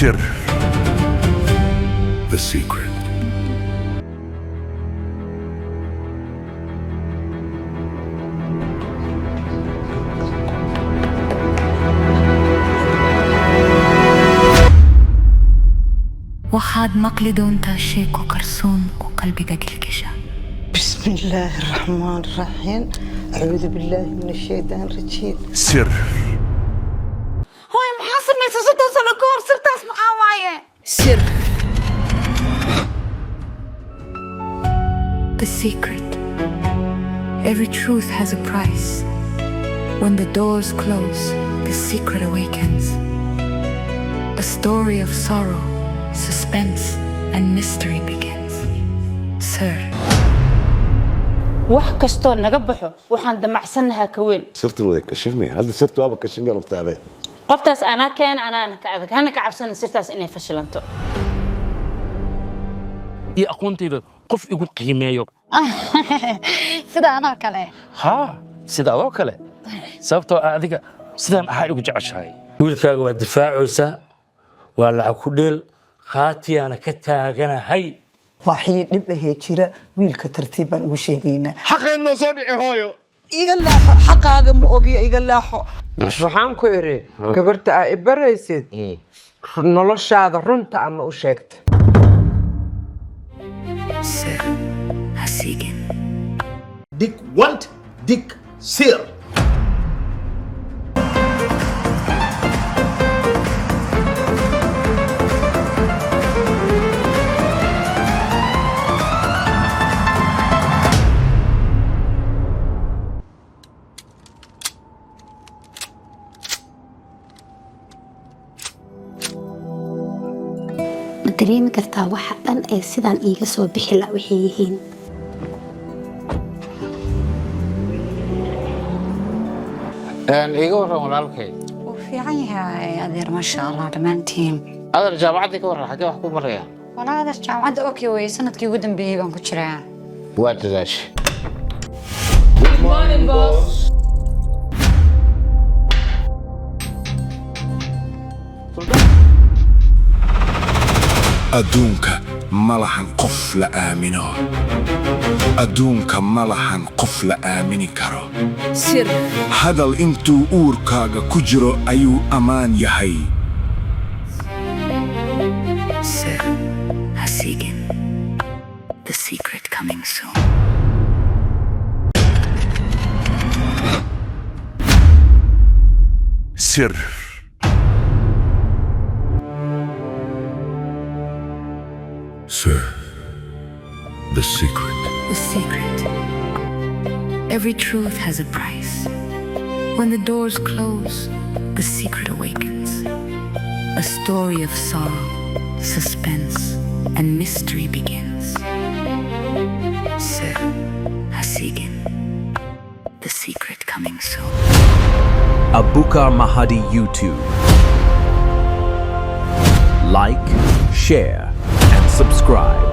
سر. The secret. waxaad maqli doontaa sheeko qarsoon oo qalbigaaga gelgesha. بسم الله الرحمن الرحيم أعوذ بالله من الشيطان الرجيم. سر. هاي محاصر ما يسوسدها سلكور سرتاس معاواية. سر. The secret. Every truth has a price. When the doors close, the secret awakens. A story of sorrow, suspense, and mystery begins. Sir. wax kastoo naga baxo waxaan damacsanahay ka weyn. صرت وذاك كشفني هذا صرت وابا كشفني قلبت عليه. qoftaas ana keen ana ka adag hana ka cabsan sirtaas inay fashilanto. iyo aqoontayda qof igu qiimeeyo. sida anoo kale. ha sida oo kale sababtoo adiga sidaan ahaa igu jeceshahay. wiilkaaga waa difaacaysa waa lacag ku dheel qaatiyana ka taaganahay. waxii dhib ahee jira wiilka tartiibaan ugu sheegaynaa. حقنا صدق هايو. iga laaxo xaqaaga ma ogiyo iga laaxo. waxaan ku iri gabarta ay baraysid noloshaada runta ama u sheegta. Sir. Hasigen. Dick want, Dick Sir. ma dareemi kartaa waxa dhan ee sidaan iiga soo bixi la waxay yihiin. iga waran walaalkay. wuu fiican yahay adeer maasha allah dhammaantiin. adar jaamacadda ka waran xagee wax ku maraya. walaa adeer jaamacadda okay way sanadkii ugu dambeeyay baan ku jiraa. waa dadaashay. adduunka ma lahan qof la aamino. adduunka ma lahan qof la aamini karo. Sir. hadal intuu uurkaaga ku jiro ayuu ammaan yahay. Sir. Hasigen. The secret coming soon. سر. Sir. The secret. The secret. Every truth has a price. When the doors close, the secret awakens. A story of sorrow, suspense, and mystery begins. Sir. Hasigen. The secret coming soon. Abukar Mahadi YouTube. Like, share, and subscribe.